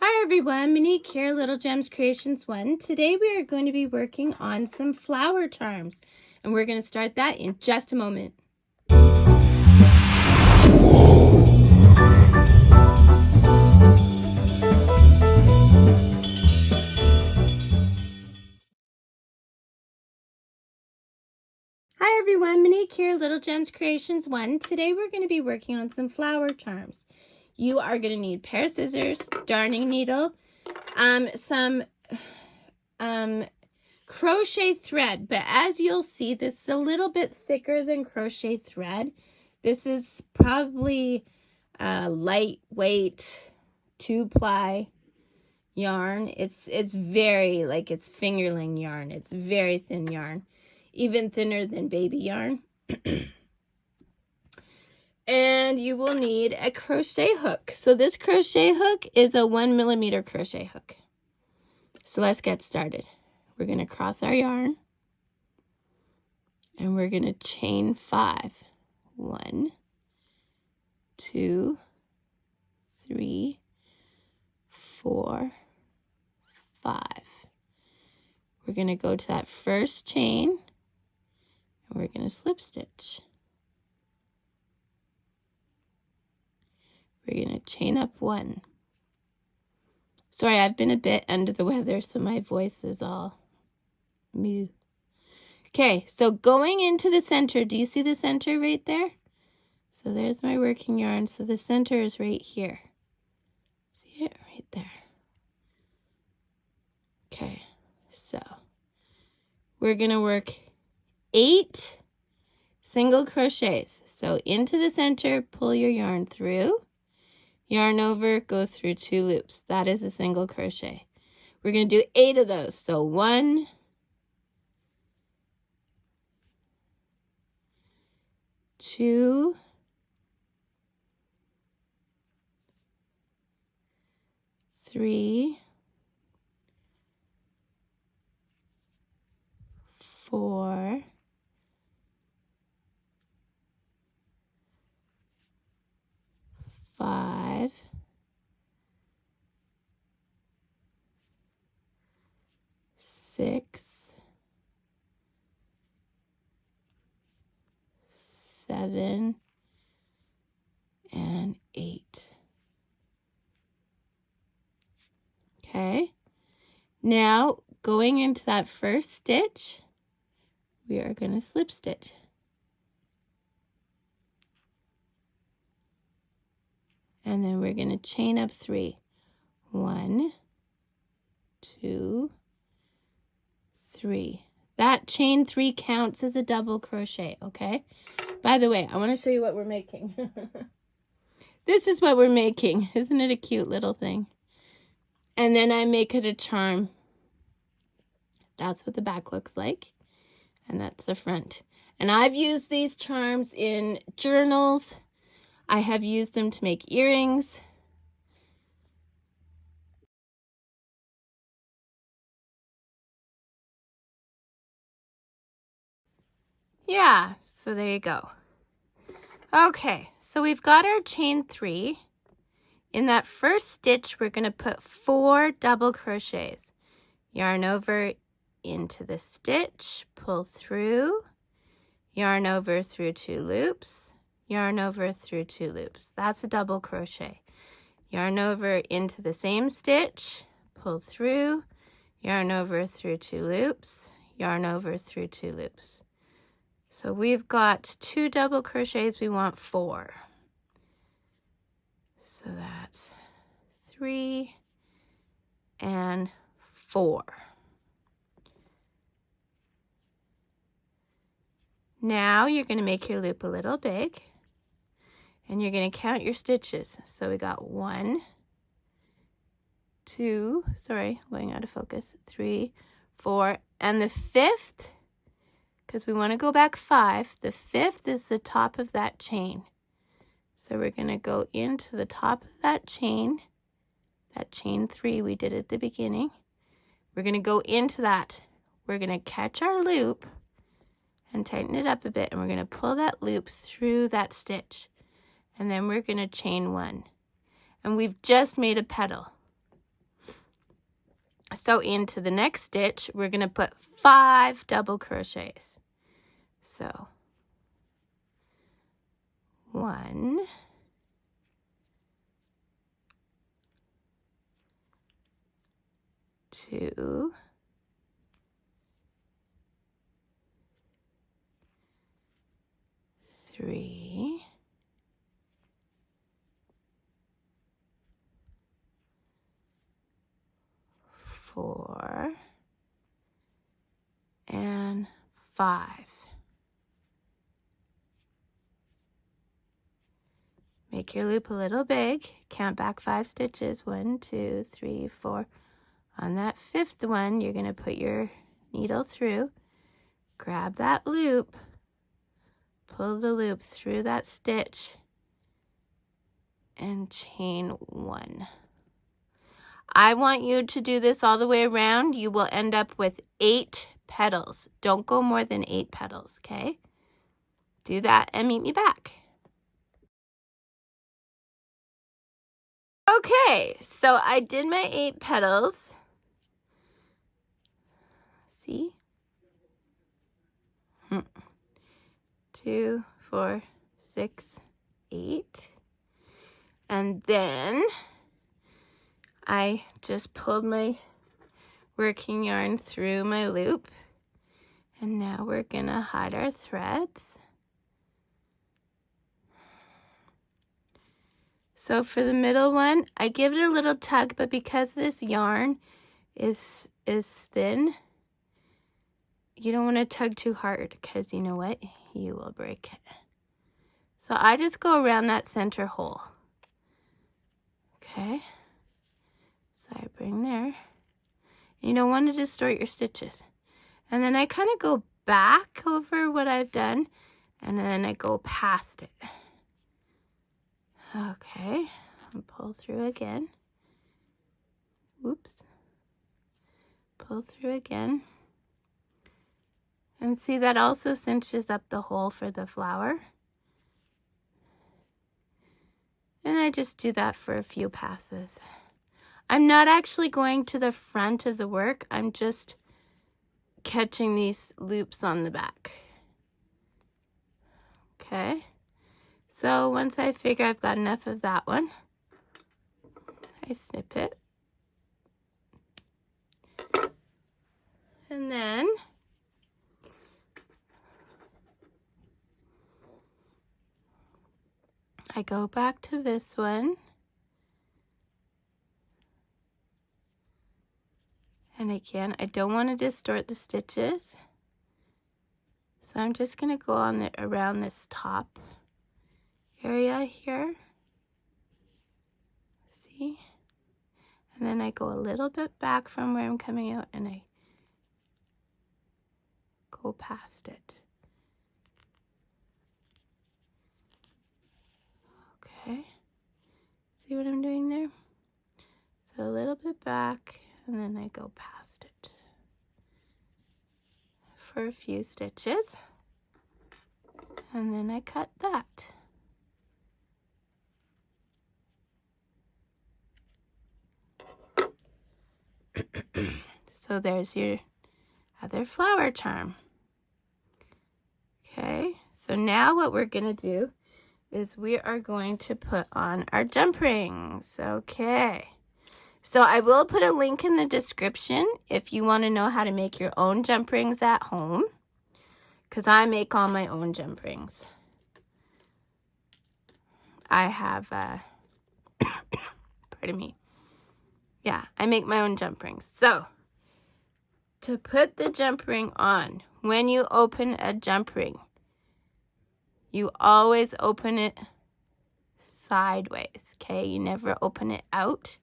Hi everyone, Monique here, Little Gems Creations 1. Today we are going to be working on some flower charms, and we're going to start that in just a moment. Hi everyone, Monique here, Little Gems Creations 1. Today we're going to be working on some flower charms. You are going to need a pair of scissors, darning needle, some crochet thread, but as you'll see, this is a little bit thicker than crochet thread. This is probably a lightweight 2-ply yarn. It's very, like, it's fingerling yarn. It's very thin yarn, even thinner than baby yarn. And you will need a crochet hook. So this crochet hook is a 1mm crochet hook. So let's get started. We're going to cross our yarn and we're going to chain 5. 1, 2, 3, 4, 5. We're going to go to that first chain and we're going to slip stitch. We're going to chain up 1. Sorry, I've been a bit under the weather, so my voice is all moo. Okay, so going into the center, do you see the center right there? So there's my working yarn. So the center is right here. See it? Right there. Okay, so we're going to work 8 single crochets. So into the center, pull your yarn through, yarn over, go through 2 loops. That is a single crochet. We're going to do 8 of those. So 1, 2, 3, 4, 5, 6, 7, and 8. Okay, now going into that first stitch, we are going to slip stitch. And then we're going to chain up 3. 1, 2, 3. That chain 3 counts as a double crochet, okay? By the way, I want to show you what we're making. This is what we're making. Isn't it a cute little thing? And then I make it a charm. That's what the back looks like. And that's the front. And I've used these charms in journals. I have used them to make earrings. Yeah, so there you go. Okay, so we've got our chain 3. In that first stitch, we're going to put 4 double crochets. Yarn over into the stitch, pull through, yarn over through 2 loops, yarn over through 2 loops. That's a double crochet. Yarn over into the same stitch, pull through, yarn over through 2 loops, yarn over through 2 loops. So we've got 2 double crochets, we want 4. So that's 3 and 4. Now you're going to make your loop a little big and you're going to count your stitches. So we got 1, 2, sorry, going out of focus, 3, 4, and the 5th, because we want to go back 5, the 5th is the top of that chain. So we're going to go into the top of that chain 3 we did at the beginning. We're going to go into that. We're going to catch our loop and tighten it up a bit, and we're going to pull that loop through that stitch. And then we're going to chain 1. And we've just made a petal. So into the next stitch, we're going to put 5 double crochets. So 1, 2, 3, 4, and 5. Make your loop a little big. Count back 5 stitches. 1, 2, 3, 4. On that 5th one, you're going to put your needle through, grab that loop, pull the loop through that stitch, and chain 1. I want you to do this all the way around. You will end up with 8 petals. Don't go more than 8 petals, okay? Do that and meet me back. Okay, so I did my 8 petals. See? 2, 4, 6, 8. And then I just pulled my working yarn through my loop. And now we're gonna hide our threads. So for the middle one, I give it a little tug, but because this yarn is thin, you don't want to tug too hard because you know what? You will break it. So I just go around that center hole. Okay. So I bring there. You don't want to distort your stitches. And then I kind of go back over what I've done, and then I go past it. Okay, and pull through again. Oops. Pull through again. And see, that also cinches up the hole for the flower. And I just do that for a few passes. I'm not actually going to the front of the work. I'm just catching these loops on the back. Okay. So once I figure I've got enough of that one, I snip it. And then I go back to this one. And again, I don't want to distort the stitches. So I'm just going to go on around this top area here. See? And then I go a little bit back from where I'm coming out and I go past it. Okay. See what I'm doing there? So a little bit back and then I go past it for a few stitches. And then I cut that. So there's your other flower charm. Okay, so now what we're gonna do is we are going to put on our jump rings. Okay, so I will put a link in the description if you want to know how to make your own jump rings at home, because I make all my own jump rings. I have pardon me. Yeah, I make my own jump rings. So to put the jump ring on, when you open a jump ring, you always open it sideways, okay? You never open it out.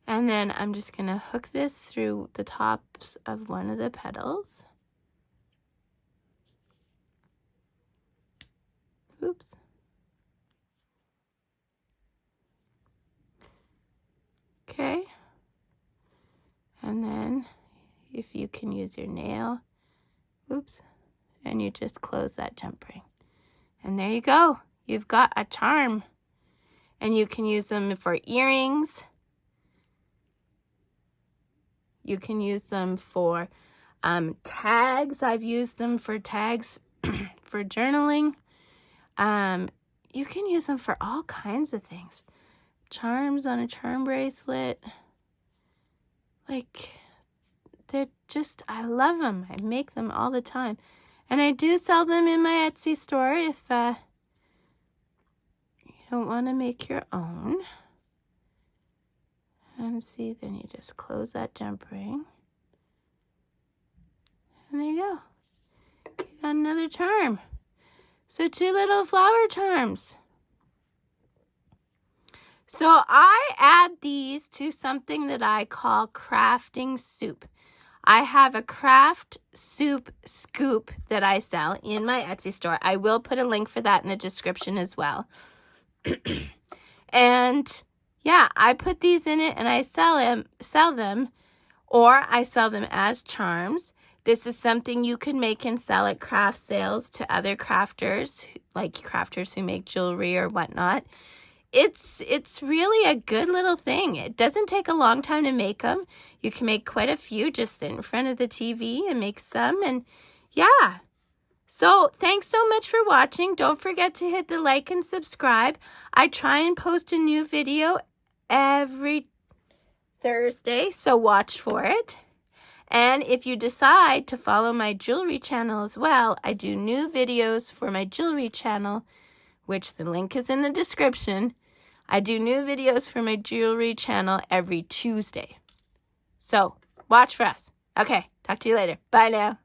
And then I'm just going to hook this through the tops of one of the petals. Oops. Okay. And then if you can use your nail, oops, and you just close that jump ring. And there you go. You've got a charm. And you can use them for earrings. You can use them for tags. I've used them for tags for journaling. You can use them for all kinds of things. Charms on a charm bracelet. Like, they're just, I love them. I make them all the time. And I do sell them in my Etsy store if you don't want to make your own. And see, then you just close that jump ring. And there you go. You got another charm. So 2 little flower charms. So I add these to something that I call crafting soup. I have a craft soup scoop that I sell in my Etsy store. I will put a link for that in the description as well. And yeah, I put these in it and I sell them, or I sell them as charms. This is something you can make and sell at craft sales to other crafters, like crafters who make jewelry or whatnot. It's really a good little thing. It doesn't take a long time to make them. You can make quite a few, just sit in front of the TV and make some. And yeah. So thanks so much for watching. Don't forget to hit the like and subscribe. I try and post a new video every Thursday, so watch for it. And if you decide to follow my jewelry channel as well, I do new videos for my jewelry channel, which the link is in the description. I do new videos for my jewelry channel every Tuesday. So watch for us. Okay, talk to you later. Bye now.